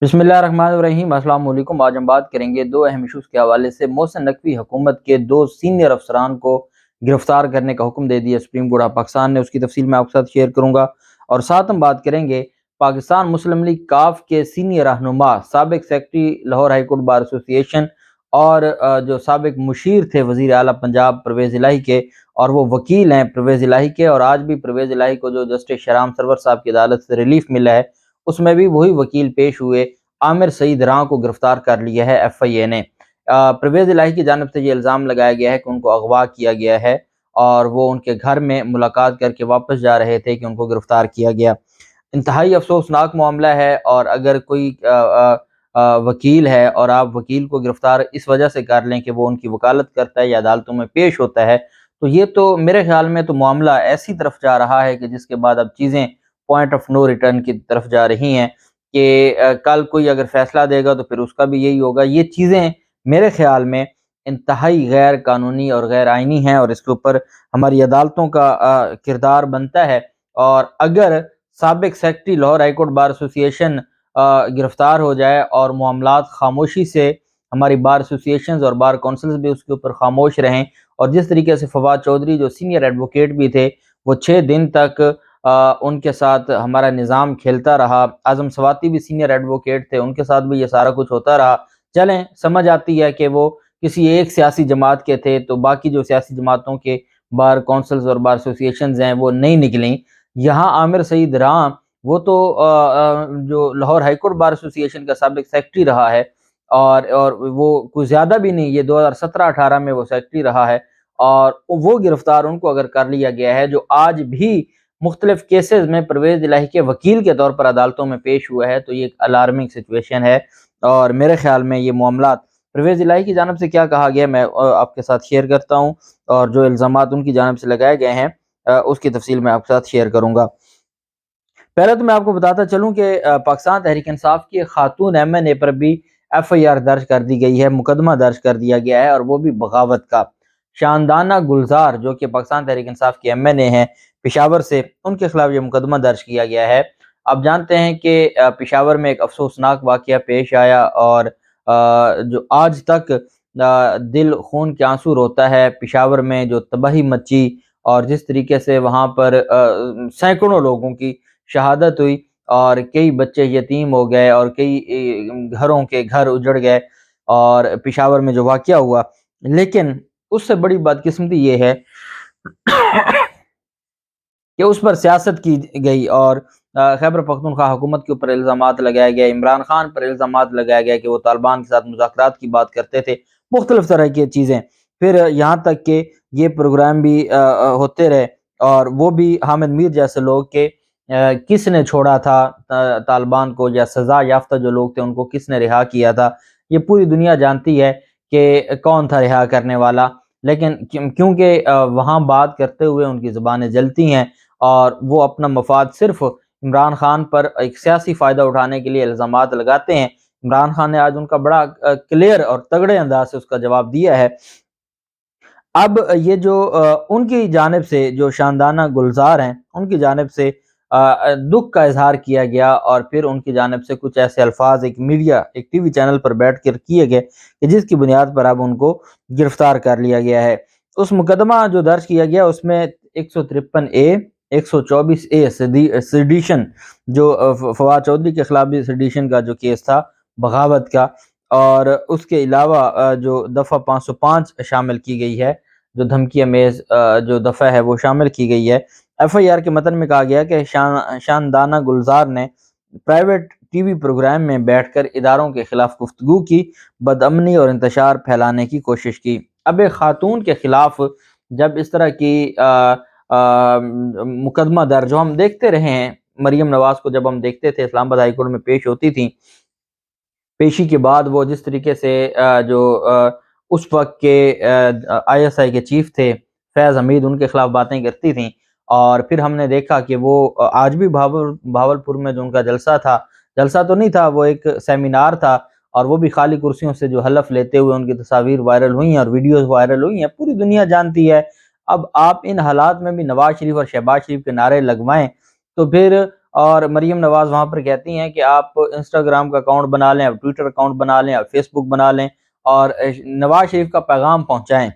بسم اللہ الرحمن الرحیم۔ السلام علیکم۔ آج ہم بات کریں گے دو اہم ایشوز کے حوالے سے۔ محسن نقوی حکومت کے دو سینئر افسران کو گرفتار کرنے کا حکم دے دیا سپریم کورٹ آف پاکستان نے، اس کی تفصیل میں آپ کے ساتھ شیئر کروں گا۔ اور ساتھ ہم بات کریں گے پاکستان مسلم لیگ کاف کے سینئر رہنما، سابق secretary Lahore high court bar ایسوسی ایشن اور جو سابق مشیر تھے وزیر اعلیٰ پنجاب پرویز الہی کے، اور وہ وکیل ہیں پرویز الہی کے، اور آج بھی پرویز الہی کو جو جسٹس شہرام سرور صاحب کی عدالت سے ریلیف ملا ہے اس میں بھی وہی وکیل پیش ہوئے۔ عامر سعید راں کو گرفتار کر لیا ہے ایف آئی اے نے۔ پرویز الہی کی جانب سے یہ الزام لگایا گیا ہے کہ ان کو اغوا کیا گیا ہے اور وہ ان کے گھر میں ملاقات کر کے واپس جا رہے تھے کہ ان کو گرفتار کیا گیا۔ انتہائی افسوسناک معاملہ ہے، اور اگر کوئی وکیل ہے اور آپ وکیل کو گرفتار اس وجہ سے کر لیں کہ وہ ان کی وکالت کرتا ہے یا عدالتوں میں پیش ہوتا ہے، تو یہ تو میرے خیال میں تو معاملہ ایسی طرف جا رہا ہے کہ جس کے بعد اب چیزیں پوائنٹ آف نو ریٹرن کی طرف جا رہی ہیں کہ کل کوئی اگر فیصلہ دے گا تو پھر اس کا بھی یہی ہوگا۔ یہ چیزیں میرے خیال میں انتہائی غیر قانونی اور غیر آئینی ہیں، اور اس کے اوپر ہماری عدالتوں کا کردار بنتا ہے۔ اور اگر سابق secretary Lahore high court bar ایسوسی ایشن گرفتار ہو جائے اور معاملات خاموشی سے، ہماری بار ایسوسی ایشنز اور بار کونسلز بھی اس کے اوپر خاموش رہیں، اور جس طریقے سے فواد چودھری جو سینئر ایڈوکیٹ بھی تھے وہ 6 دن تک ان کے ساتھ ہمارا نظام کھیلتا رہا، اعظم سواتی بھی سینئر ایڈوکیٹ تھے، ان کے ساتھ بھی یہ سارا کچھ ہوتا رہا، چلیں سمجھ آتی ہے کہ وہ کسی ایک سیاسی جماعت کے تھے تو باقی جو سیاسی جماعتوں کے بار کونسلز اور بار ایسوسی ایشنز ہیں وہ نہیں نکلیں۔ یہاں عامر سعید راں وہ تو جو لاہور ہائی کورٹ بار ایسوسی ایشن کا سابق سیکرٹری رہا ہے، اور وہ کوئی زیادہ بھی نہیں، یہ 2017-18 میں وہ سیکرٹری رہا ہے، اور وہ گرفتار ان کو اگر کر لیا گیا ہے جو آج بھی مختلف کیسز میں پرویز الہی کے وکیل کے طور پر عدالتوں میں پیش ہوا ہے، تو یہ ایک الارمنگ سچویشن ہے۔ اور میرے خیال میں یہ معاملات پرویز الہی کی جانب سے کیا کہا گیا میں آپ کے ساتھ شیئر کرتا ہوں، اور جو الزامات ان کی جانب سے لگائے گئے ہیں اس کی تفصیل میں آپ کے ساتھ شیئر کروں گا۔ پہلے تو میں آپ کو بتاتا چلوں کہ پاکستان تحریک انصاف کی خاتون ایم این اے پر بھی ایف آئی آر درج کر دی گئی ہے، مقدمہ درج کر دیا گیا ہے، اور وہ بھی بغاوت کا۔ شاندانہ گلزار جو کہ پاکستان تحریک انصاف کی ایم این اے ہیں پشاور سے، ان کے خلاف یہ مقدمہ درج کیا گیا ہے۔ آپ جانتے ہیں کہ پشاور میں ایک افسوسناک واقعہ پیش آیا، اور جو آج تک دل خون کے آنسو روتا ہے۔ پشاور میں جو تباہی مچی اور جس طریقے سے وہاں پر سینکڑوں لوگوں کی شہادت ہوئی، اور کئی بچے یتیم ہو گئے، اور کئی گھروں کے گھر اجڑ گئے، اور پشاور میں جو واقعہ ہوا، لیکن اس سے بڑی بدقسمتی یہ ہے کہ اس پر سیاست کی گئی، اور خیبر پختونخوا حکومت کے اوپر الزامات لگائے گئے، عمران خان پر الزامات لگایا گیا کہ وہ طالبان کے ساتھ مذاکرات کی بات کرتے تھے، مختلف طرح کی چیزیں، پھر یہاں تک کہ یہ پروگرام بھی ہوتے رہے، اور وہ بھی حامد میر جیسے لوگ کہ کس نے چھوڑا تھا طالبان کو، یا سزا یافتہ جو لوگ تھے ان کو کس نے رہا کیا تھا، یہ پوری دنیا جانتی ہے کہ کون تھا رہا کرنے والا۔ لیکن کیونکہ وہاں بات کرتے ہوئے ان کی زبانیں جلتی ہیں، اور وہ اپنا مفاد صرف عمران خان پر ایک سیاسی فائدہ اٹھانے کے لیے الزامات لگاتے ہیں۔ عمران خان نے آج ان کا بڑا کلیئر اور تگڑے انداز سے اس کا جواب دیا ہے۔ اب یہ جو ان کی جانب سے جو شاندانہ گلزار ہیں ان کی جانب سے دکھ کا اظہار کیا گیا، اور پھر ان کی جانب سے کچھ ایسے الفاظ ایک میڈیا ایک ٹی وی چینل پر بیٹھ کر کیے گئے کہ جس کی بنیاد پر اب ان کو گرفتار کر لیا گیا ہے۔ اس مقدمہ جو درج کیا گیا اس میں 153A 124A سیڈیشن، جو فواد چودھری کے خلاف بھی سیڈیشن کا جو کیس تھا بغاوت کا، اور اس کے علاوہ جو دفعہ 505 شامل کی گئی ہے، جو دھمکی امیز جو دفعہ ہے وہ شامل کی گئی ہے۔ ایف آئی آر کے متن میں کہا گیا کہ شاندانہ گلزار نے پرائیویٹ ٹی وی پروگرام میں بیٹھ کر اداروں کے خلاف گفتگو کی، بدامنی اور انتشار پھیلانے کی کوشش کی۔ اب ایک خاتون کے خلاف جب اس طرح کی مقدمہ درج، جو ہم دیکھتے رہے ہیں، مریم نواز کو جب ہم دیکھتے تھے اسلام آباد ہائی کورٹ میں پیش ہوتی تھیں، پیشی کے بعد وہ جس طریقے سے جو اس وقت کے آئی ایس آئی کے چیف تھے فیض حمید، ان کے خلاف باتیں کرتی تھیں، اور پھر ہم نے دیکھا کہ وہ آج بھی بھاولپور میں جو ان کا جلسہ تھا، جلسہ تو نہیں تھا، وہ ایک سیمینار تھا، اور وہ بھی خالی کرسیوں سے جو حلف لیتے ہوئے ان کی تصاویر وائرل ہوئی ہیں اور ویڈیوز وائرل ہوئی ہیں، پوری دنیا جانتی ہے۔ اب آپ ان حالات میں بھی نواز شریف اور شہباز شریف کے نعرے لگوائیں تو پھر اور مریم نواز وہاں پر کہتی ہیں کہ آپ انسٹاگرام کا اکاؤنٹ بنا لیں، آپ ٹویٹر اکاؤنٹ بنا لیں، آپ فیس بک بنا لیں اور نواز شریف کا پیغام پہنچائیں۔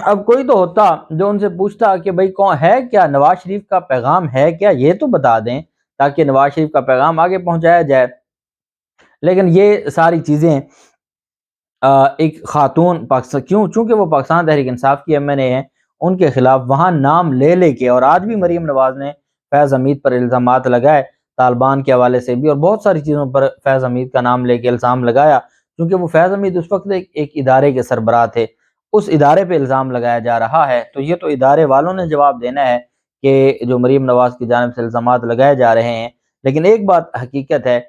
اب کوئی تو ہوتا جو ان سے پوچھتا کہ بھئی کون ہے کیا، نواز شریف کا پیغام ہے کیا، یہ تو بتا دیں تاکہ نواز شریف کا پیغام آگے پہنچایا جائے۔ لیکن یہ ساری چیزیں ایک خاتون پاکستان چونکہ وہ پاکستان تحریک انصاف کی ایم این اے ہیں، ان کے خلاف وہاں نام لے لے کے، اور آج بھی مریم نواز نے فیض حمید پر الزامات لگائے طالبان کے حوالے سے بھی، اور بہت ساری چیزوں پر فیض حمید کا نام لے کے الزام لگایا، کیونکہ وہ فیض حمید اس وقت ایک ادارے کے سربراہ تھے، اس ادارے پہ الزام لگایا جا رہا ہے، تو یہ تو ادارے والوں نے جواب دینا ہے کہ جو مریم نواز کی جانب سے الزامات لگائے جا رہے ہیں۔ لیکن ایک بات حقیقت ہے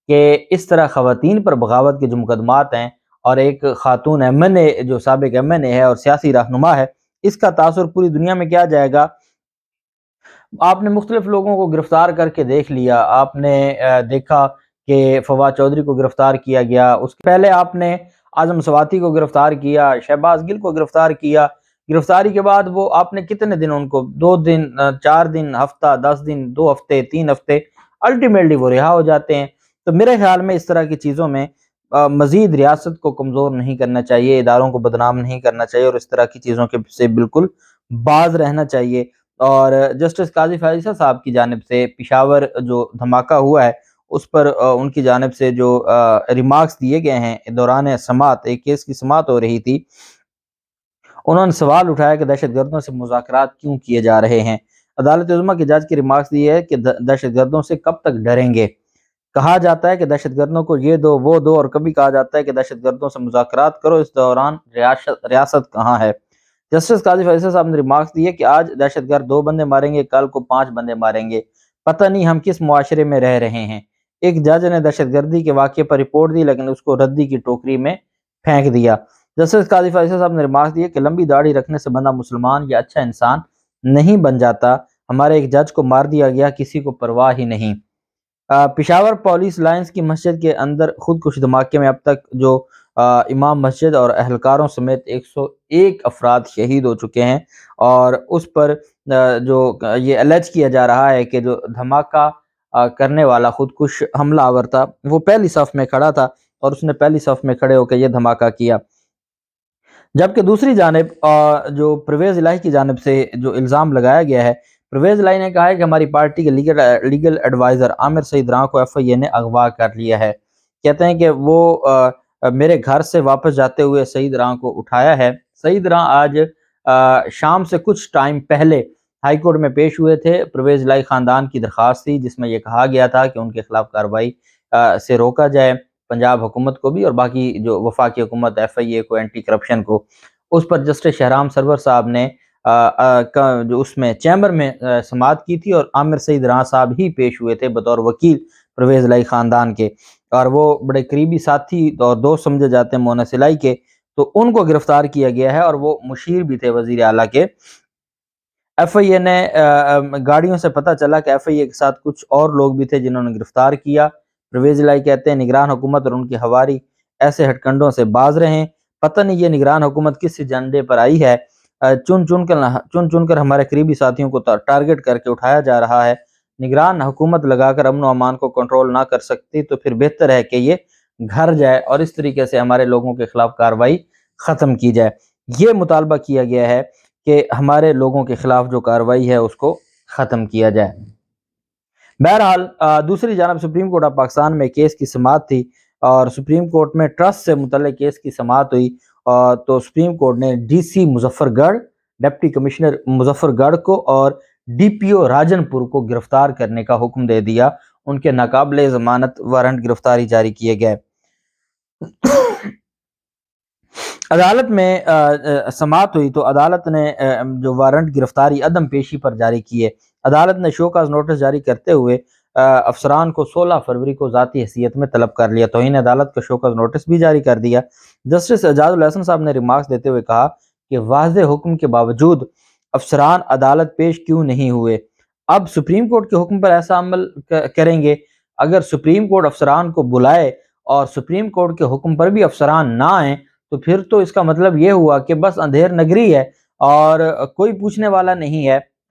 کہ اس طرح خواتین پر بغاوت کے جو مقدمات ہیں، اور ایک خاتون ایم این اے جو سابق ایم این اے ہے اور سیاسی رہنما ہے، اس کا تاثر پوری دنیا میں کیا جائے گا۔ آپ نے مختلف لوگوں کو گرفتار کر کے دیکھ لیا، آپ نے دیکھا کہ فواد چودھری کو گرفتار کیا گیا، اس کے پہلے آپ نے اعظم سواتی کو گرفتار کیا، شہباز گل کو گرفتار کیا، گرفتاری کے بعد وہ آپ نے کتنے دن ان کو 2 دن 4 دن ہفتہ 10 دن 2 ہفتے 3 ہفتے الٹیمیٹلی وہ رہا ہو جاتے ہیں۔ تو میرے خیال میں اس طرح کی چیزوں میں مزید ریاست کو کمزور نہیں کرنا چاہیے، اداروں کو بدنام نہیں کرنا چاہیے، اور اس طرح کی چیزوں کے سے بالکل باز رہنا چاہیے۔ اور جسٹس قاضی فیصل صاحب کی جانب سے پشاور جو دھماکہ ہوا ہے اس پر ان کی جانب سے جو ریمارکس دیے گئے ہیں دوران سماعت، ایک کیس کی سماعت ہو رہی تھی، انہوں نے سوال اٹھایا کہ دہشت گردوں سے مذاکرات کیوں کیے جا رہے ہیں۔ عدالت عظمیٰ کے جج کی ریمارکس دی ہے کہ دہشت گردوں سے کب تک ڈریں گے۔ کہا جاتا ہے کہ دہشت گردوں کو یہ دو وہ دو، اور کبھی کہا جاتا ہے کہ دہشت گردوں سے مذاکرات کرو، اس دوران ریاست کہاں ہے۔ جسٹس قاضی فیصل صاحب نے ریمارکس دی ہے کہ آج دہشت گرد 2 بندے ماریں گے، کل کو 5 بندے ماریں گے، پتہ نہیں ہم کس معاشرے میں رہ رہے ہیں۔ ایک جج نے دہشت گردی کے واقعے پر رپورٹ دی لیکن اس کو ردی کی ٹوکری میں پھینک دیا۔ جسٹس قاضی فیصل صاحب نے ریمارکس دی ہے کہ لمبی داڑھی رکھنے سے بندہ مسلمان یا اچھا انسان نہیں بن جاتا، ہمارے ایک جج کو مار دیا گیا، کسی کو پرواہ ہی نہیں۔ پشاور پولیس لائنز کی مسجد کے اندر خودکش دھماکے میں اب تک جو امام مسجد اور اہلکاروں سمیت 101 افراد شہید ہو چکے ہیں، اور اس پر جو یہ الیج کیا جا رہا ہے کہ جو دھماکہ کرنے والا خودکش حملہ آور تھا وہ پہلی صف میں کھڑا تھا اور اس نے پہلی صف میں کھڑے ہو کے یہ دھماکہ کیا۔ جبکہ دوسری جانب جو پرویز الہی کی جانب سے جو الزام لگایا گیا ہے، پرویز الہی نے کہا ہے کہ ہماری پارٹی کے لیگل ایڈوائزر عامر سعید راں کو ایف آئی اے نے اغوا کر لیا ہے۔ کہتے ہیں کہ وہ میرے گھر سے واپس جاتے ہوئے سعید راں کو اٹھایا ہے۔ سعید راں آج شام سے کچھ ٹائم پہلے ہائی کورٹ میں پیش ہوئے تھے۔ پرویز الہی خاندان کی درخواست تھی جس میں یہ کہا گیا تھا کہ ان کے خلاف کارروائی سے روکا جائے، پنجاب حکومت کو بھی اور باقی جو وفاقی حکومت ایف آئی اے کو، اینٹی کرپشن کو۔ اس پر جسٹس شہرام سرور صاحب نے جو اس میں چیمبر میں سماعت کی تھی، اور عامر سعید راں صاحب ہی پیش ہوئے تھے بطور وکیل پرویز الہی خاندان کے، اور وہ بڑے قریبی ساتھی اور دوست سمجھے جاتے ہیں مونس الہی کے، تو ان کو گرفتار کیا گیا ہے، اور وہ مشیر بھی تھے وزیر اعلیٰ کے۔ ایف آئی اے نے گاڑیوں سے پتہ چلا کہ ایف آئی اے کے ساتھ کچھ اور لوگ بھی تھے جنہوں نے گرفتار کیا۔ پرویز الہی کہتے ہیں نگران حکومت اور ان کی ہواری ایسے ہٹ کنڈوں سے باز رہیں، پتہ نہیں یہ نگران حکومت کس ایجنڈے پر آئی ہے، چن چن کر ہمارے قریبی ساتھیوں کو ٹارگٹ کر کے اٹھایا جا رہا ہے۔ نگران حکومت لگا کر امن و امان کو کنٹرول نہ کر سکتی تو پھر بہتر ہے کہ یہ گھر جائے اور اس طریقے سے ہمارے لوگوں کے خلاف کارروائی ختم کی جائے۔ یہ مطالبہ کیا گیا ہے کہ ہمارے لوگوں کے خلاف جو کارروائی ہے اس کو ختم کیا جائے۔ بہرحال دوسری جانب سپریم کورٹ آف پاکستان میں کیس کی سماعت تھی، اور سپریم کورٹ میں ٹرسٹ سے متعلق کیس کی سماعت ہوئی، تو سپریم کورٹ نے ڈی سی مظفر گڑھ، ڈپٹی کمشنر مظفر گڑھ کو اور ڈی پی او راجن پور کو گرفتار کرنے کا حکم دے دیا، ان کے ناقابل ضمانت وارنٹ گرفتاری جاری کیے گئے۔ عدالت میں سماعت ہوئی تو عدالت نے جو وارنٹ گرفتاری عدم پیشی پر جاری کیے۔ عدالت نے شوکاز نوٹس جاری کرتے ہوئے افسران کو 16 فروری کو ذاتی حیثیت میں طلب کر لیا، توہین عدالت کا شوکاز نوٹس بھی جاری کر دیا۔ جسٹس اعجاز الحسن صاحب نے ریمارکس دیتے ہوئے کہا کہ واضح حکم کے باوجود افسران عدالت پیش کیوں نہیں ہوئے؟ اب سپریم کورٹ کے حکم پر ایسا عمل کریں گے؟ اگر سپریم کورٹ افسران کو بلائے اور سپریم کورٹ کے حکم پر بھی افسران نہ آئیں تو پھر تو اس کا مطلب یہ ہوا کہ بس اندھیر نگری ہے اور کوئی پوچھنے والا نہیں ہے۔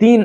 3